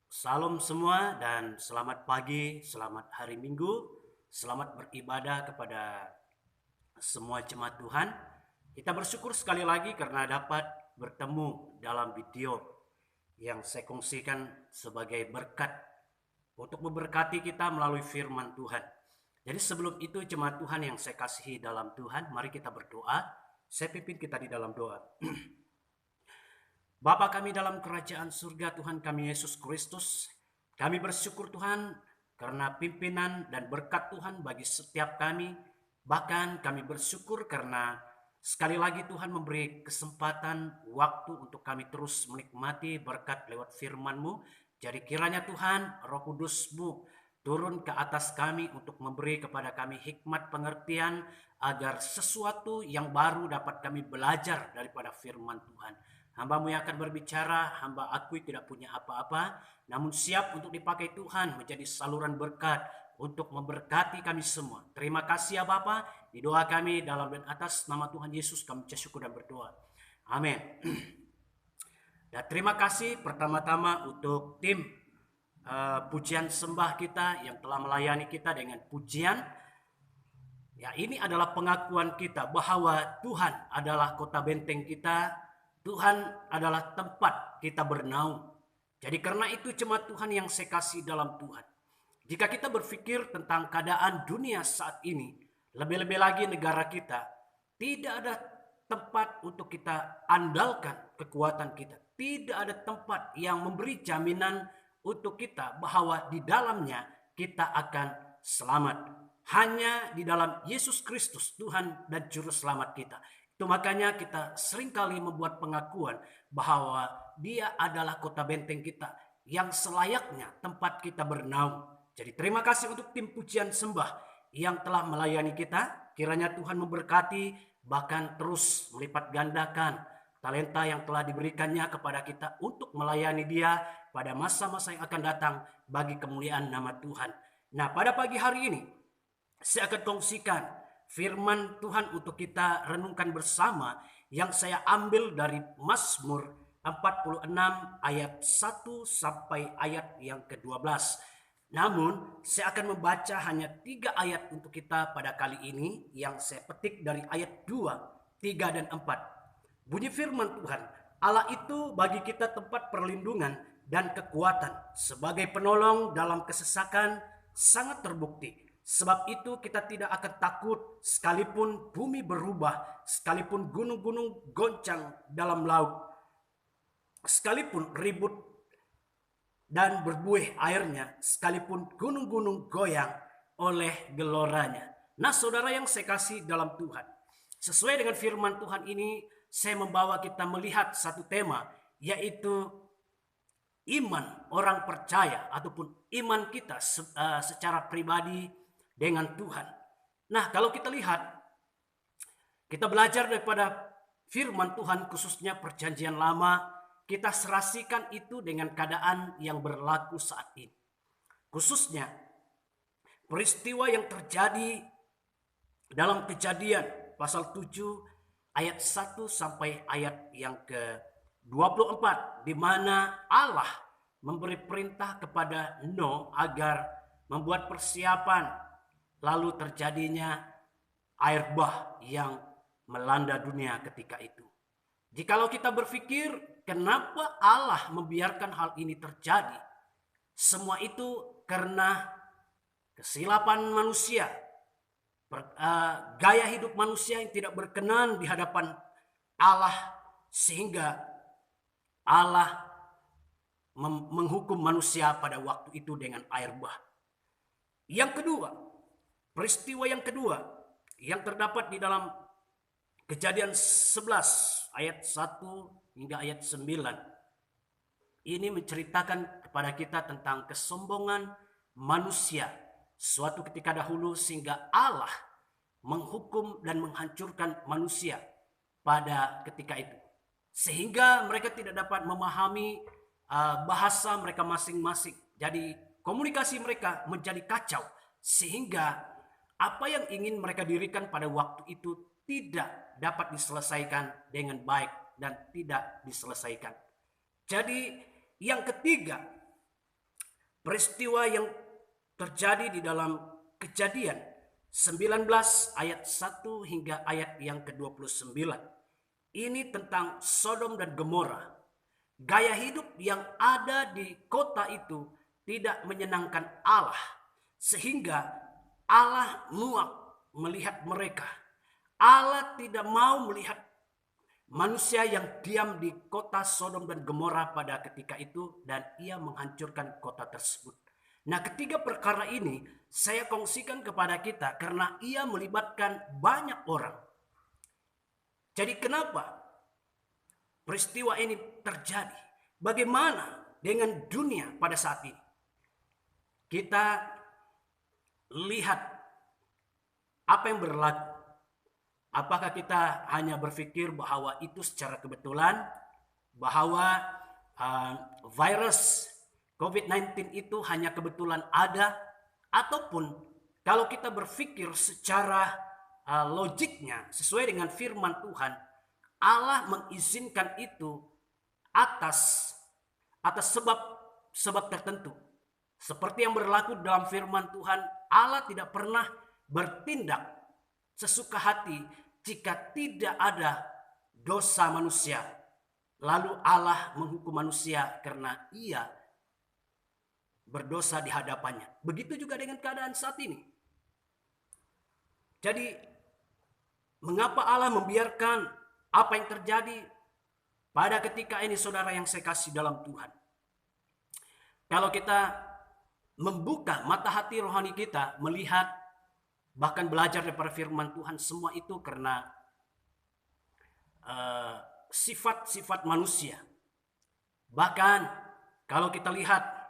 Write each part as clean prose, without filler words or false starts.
Salam semua dan selamat pagi, selamat hari Minggu, selamat beribadah kepada semua jemaat Tuhan. Kita bersyukur sekali lagi karena dapat bertemu dalam video yang saya kongsikan sebagai berkat untuk memberkati kita melalui firman Tuhan. Jadi sebelum itu jemaat Tuhan yang saya kasihi dalam Tuhan, mari kita berdoa. Saya pimpin kita di dalam doa. Bapa kami dalam kerajaan surga, Tuhan kami Yesus Kristus, kami bersyukur Tuhan karena pimpinan dan berkat Tuhan bagi setiap kami. Bahkan kami bersyukur karena sekali lagi Tuhan memberi kesempatan waktu untuk kami terus menikmati berkat lewat firman-Mu. Jadi kiranya Tuhan Roh Kudus-Mu turun ke atas kami untuk memberi kepada kami hikmat pengertian agar sesuatu yang baru dapat kami belajar daripada firman Tuhan. Hamba-Mu yang akan berbicara, hamba akui tidak punya apa-apa, namun siap untuk dipakai Tuhan menjadi saluran berkat untuk memberkati kami semua. Terima kasih ya Bapa, di doa kami dalam dan atas nama Tuhan Yesus kami syukur dan berdoa. Amin. Dan terima kasih pertama-tama untuk tim pujian sembah kita yang telah melayani kita dengan pujian. Ya, ini adalah pengakuan kita bahwa Tuhan adalah kota benteng kita, Tuhan adalah tempat kita bernaung. Jadi karena itu jemaat Tuhan yang saya kasih dalam Tuhan. Jika kita berpikir tentang keadaan dunia saat ini, lebih-lebih lagi negara kita, tidak ada tempat untuk kita andalkan kekuatan kita. Tidak ada tempat yang memberi jaminan untuk kita bahwa di dalamnya kita akan selamat. Hanya di dalam Yesus Kristus, Tuhan dan Juru Selamat kita. Itu makanya kita seringkali membuat pengakuan bahwa Dia adalah kota benteng kita yang selayaknya tempat kita bernaung. Jadi terima kasih untuk tim pujian sembah yang telah melayani kita. Kiranya Tuhan memberkati bahkan terus melipat gandakan talenta yang telah diberikannya kepada kita untuk melayani Dia pada masa-masa yang akan datang bagi kemuliaan nama Tuhan. Nah, pada pagi hari ini saya akan kongsikan firman Tuhan untuk kita renungkan bersama yang saya ambil dari Mazmur 46 ayat 1 sampai ayat yang ke-12. Namun saya akan membaca hanya 3 ayat untuk kita pada kali ini yang saya petik dari ayat 2, 3 dan 4. Bunyi firman Tuhan, Allah itu bagi kita tempat perlindungan dan kekuatan, sebagai penolong dalam kesesakan sangat terbukti. Sebab itu kita tidak akan takut sekalipun bumi berubah, sekalipun gunung-gunung goncang dalam laut, sekalipun ribut dan berbuih airnya, sekalipun gunung-gunung goyang oleh geloranya. Nah saudara yang saya kasih dalam Tuhan, sesuai dengan firman Tuhan ini, saya membawa kita melihat satu tema, yaitu iman orang percaya ataupun iman kita secara pribadi dengan Tuhan. Nah, kalau kita lihat, kita belajar daripada firman Tuhan khususnya perjanjian lama, kita serasikan itu dengan keadaan yang berlaku saat ini. Khususnya peristiwa yang terjadi dalam Kejadian pasal 7 ayat 1 sampai ayat yang ke-24, di mana Allah memberi perintah kepada Nuh agar membuat persiapan. Lalu terjadinya air bah yang melanda dunia ketika itu. Jikalau kita berpikir kenapa Allah membiarkan hal ini terjadi, semua itu karena kesilapan manusia, gaya hidup manusia yang tidak berkenan di hadapan Allah, sehingga Allah menghukum manusia pada waktu itu dengan air bah. Yang kedua, peristiwa yang kedua yang terdapat di dalam Kejadian 11 ayat 1 hingga ayat 9. Ini menceritakan kepada kita tentang kesombongan manusia suatu ketika dahulu sehingga Allah menghukum dan menghancurkan manusia pada ketika itu. Sehingga mereka tidak dapat memahami bahasa mereka masing-masing. Jadi komunikasi mereka menjadi kacau sehingga apa yang ingin mereka dirikan pada waktu itu tidak dapat diselesaikan dengan baik dan tidak diselesaikan. Jadi yang ketiga, peristiwa yang terjadi di dalam Kejadian 19 ayat 1 hingga ayat yang ke-29. Ini tentang Sodom dan Gomora. Gaya hidup yang ada di kota itu tidak menyenangkan Allah, sehingga Allah muak melihat mereka. Allah tidak mau melihat manusia yang diam di kota Sodom dan Gomora pada ketika itu, dan ia menghancurkan kota tersebut. Nah, ketiga perkara ini saya kongsikan kepada kita karena ia melibatkan banyak orang. Jadi kenapa peristiwa ini terjadi? Bagaimana dengan dunia pada saat ini? Kita lihat apa yang berlaku. Apakah kita hanya berpikir bahwa itu secara kebetulan, bahwa virus COVID-19 itu hanya kebetulan ada, ataupun kalau kita berpikir secara logiknya sesuai dengan firman Tuhan, Allah mengizinkan itu atas sebab tertentu. Seperti yang berlaku dalam firman Tuhan, Allah tidak pernah bertindak sesuka hati jika tidak ada dosa manusia. Lalu Allah menghukum manusia karena ia berdosa di hadapannya. Begitu juga dengan keadaan saat ini. Jadi, mengapa Allah membiarkan apa yang terjadi pada ketika ini, saudara yang saya kasih dalam Tuhan? Kalau kita membuka mata hati rohani kita, melihat, bahkan belajar daripada firman Tuhan, semua itu karena sifat-sifat manusia. Bahkan kalau kita lihat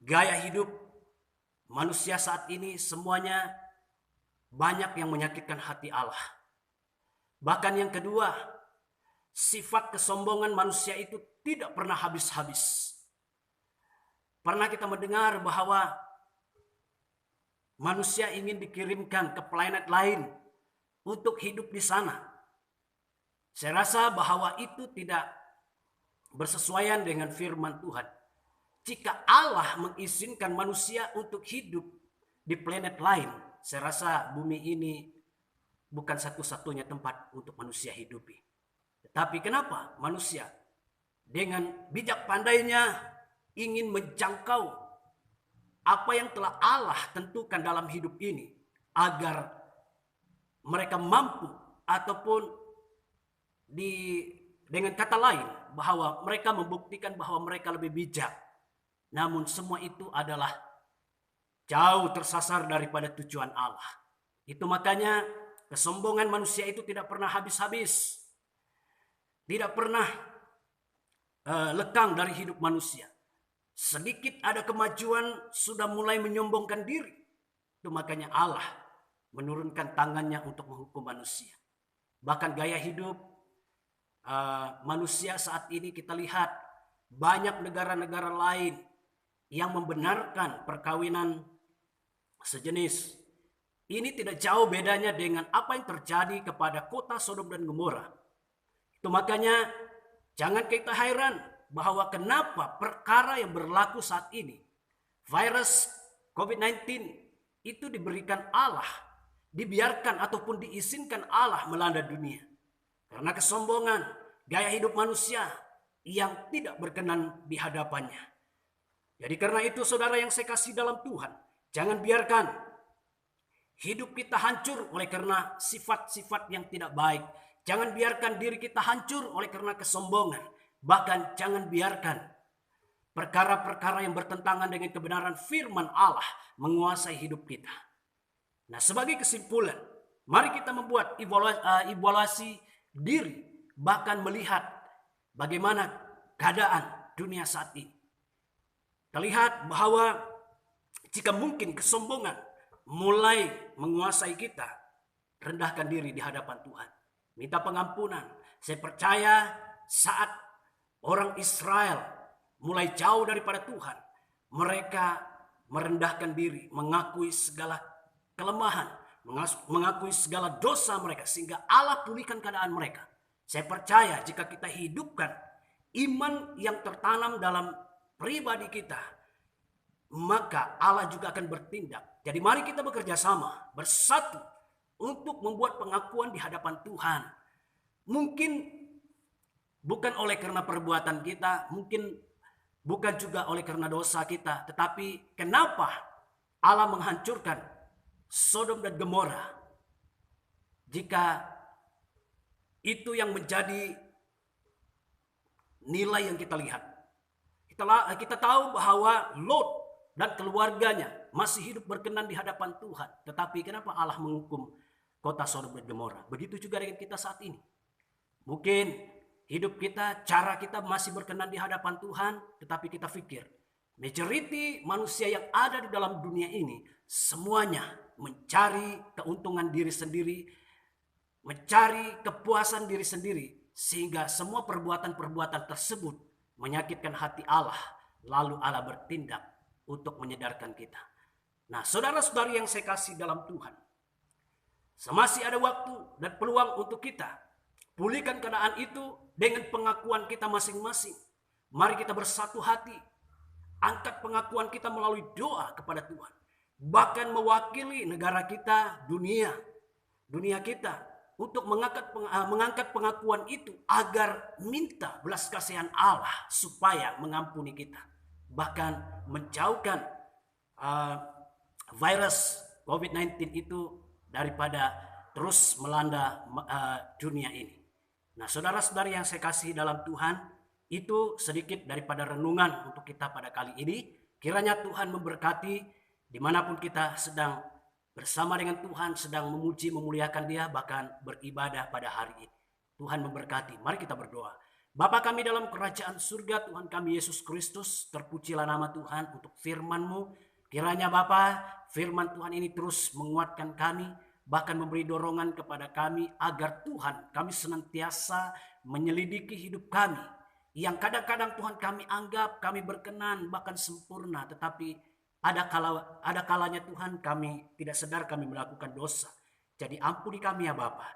gaya hidup manusia saat ini, semuanya banyak yang menyakitkan hati Allah. Bahkan yang kedua, sifat kesombongan manusia itu tidak pernah habis-habis. Pernah kita mendengar bahwa manusia ingin dikirimkan ke planet lain untuk hidup di sana. Saya rasa bahwa itu tidak bersesuaian dengan firman Tuhan. Jika Allah mengizinkan manusia untuk hidup di planet lain, saya rasa bumi ini bukan satu-satunya tempat untuk manusia hidupi. Tetapi kenapa manusia dengan bijak pandainya ingin menjangkau apa yang telah Allah tentukan dalam hidup ini, agar mereka mampu, ataupun dengan kata lain, bahwa mereka membuktikan bahwa mereka lebih bijak. Namun semua itu adalah jauh tersasar daripada tujuan Allah. Itu makanya kesombongan manusia itu tidak pernah habis-habis. Tidak pernah lekang dari hidup manusia. Sedikit ada kemajuan sudah mulai menyombongkan diri. Itu makanya Allah menurunkan tangannya untuk menghukum manusia. Bahkan gaya hidup manusia saat ini kita lihat banyak negara-negara lain yang membenarkan perkawinan sejenis. Ini tidak jauh bedanya dengan apa yang terjadi kepada kota Sodom dan Gomora. Itu makanya jangan kita heran bahwa kenapa perkara yang berlaku saat ini, virus COVID-19 itu diberikan Allah, dibiarkan ataupun diizinkan Allah melanda dunia. Karena kesombongan, gaya hidup manusia yang tidak berkenan di hadapannya. Jadi karena itu, saudara yang saya kasih dalam Tuhan, jangan biarkan hidup kita hancur oleh karena sifat-sifat yang tidak baik. Jangan biarkan diri kita hancur oleh karena kesombongan. Bahkan jangan biarkan perkara-perkara yang bertentangan dengan kebenaran firman Allah menguasai hidup kita. Nah, sebagai kesimpulan, mari kita membuat evaluasi diri, bahkan melihat bagaimana keadaan dunia saat ini. Terlihat bahwa jika mungkin kesombongan mulai menguasai kita, rendahkan diri di hadapan Tuhan. Minta pengampunan. Saya percaya saat orang Israel mulai jauh daripada Tuhan, mereka merendahkan diri, mengakui segala kelemahan, mengakui segala dosa mereka, sehingga Allah pulihkan keadaan mereka. Saya percaya jika kita hidupkan iman yang tertanam dalam pribadi kita, maka Allah juga akan bertindak. Jadi mari kita bekerja sama, bersatu untuk membuat pengakuan di hadapan Tuhan. Mungkin bukan oleh karena perbuatan kita, mungkin bukan juga oleh karena dosa kita, tetapi kenapa Allah menghancurkan Sodom dan Gomora? Jika itu yang menjadi nilai yang kita lihat. Kita tahu bahwa Lot dan keluarganya masih hidup berkenan di hadapan Tuhan. Tetapi kenapa Allah menghukum kota Sodom dan Gomora? Begitu juga dengan kita saat ini. Mungkin hidup kita, cara kita masih berkenan di hadapan Tuhan, tetapi kita pikir majority manusia yang ada di dalam dunia ini semuanya mencari keuntungan diri sendiri, mencari kepuasan diri sendiri, sehingga semua perbuatan-perbuatan tersebut menyakitkan hati Allah. Lalu Allah bertindak untuk menyadarkan kita. Nah, saudara-saudari yang saya kasih dalam Tuhan, semasih ada waktu dan peluang untuk kita pulihkan keadaan itu dengan pengakuan kita masing-masing. Mari kita bersatu hati, angkat pengakuan kita melalui doa kepada Tuhan. Bahkan mewakili negara kita, dunia kita, untuk mengangkat pengakuan itu agar minta belas kasihan Allah supaya mengampuni kita. Bahkan menjauhkan virus COVID-19 itu daripada terus melanda dunia ini. Nah, saudara-saudari yang saya kasih dalam Tuhan, itu sedikit daripada renungan untuk kita pada kali ini. Kiranya Tuhan memberkati dimanapun kita sedang bersama dengan Tuhan, sedang memuji, memuliakan Dia, bahkan beribadah pada hari ini. Tuhan memberkati. Mari kita berdoa. Bapa kami dalam kerajaan surga, Tuhan kami Yesus Kristus, terpujilah nama Tuhan untuk firman-Mu. Kiranya Bapa, firman Tuhan ini terus menguatkan kami, bahkan memberi dorongan kepada kami agar Tuhan kami senantiasa menyelidiki hidup kami. Yang kadang-kadang Tuhan kami anggap kami berkenan, bahkan sempurna, tetapi ada kalanya Tuhan kami tidak sadar kami melakukan dosa. Jadi ampuni kami ya Bapa.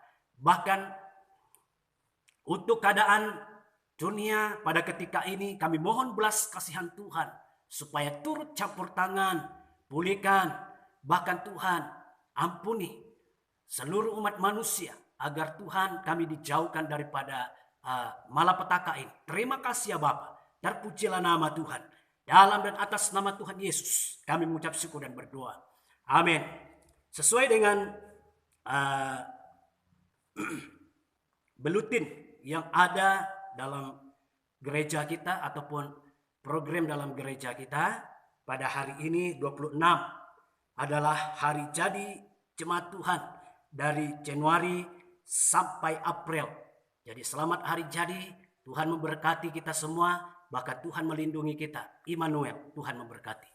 Bahkan untuk keadaan dunia pada ketika ini kami mohon belas kasihan Tuhan supaya turut campur tangan, pulihkan, bahkan Tuhan ampuni seluruh umat manusia agar Tuhan kami dijauhkan daripada malapetaka ini. Terima kasih ya Bapa. Terpujilah nama Tuhan. Dalam dan atas nama Tuhan Yesus kami mengucap syukur dan berdoa. Amin. Sesuai dengan bulletin yang ada dalam gereja kita ataupun program dalam gereja kita, pada hari ini 26 adalah hari jadi jemaat Tuhan dari Januari sampai April. Jadi selamat hari jadi, Tuhan memberkati kita semua. Bahkan Tuhan melindungi kita. Immanuel, Tuhan memberkati.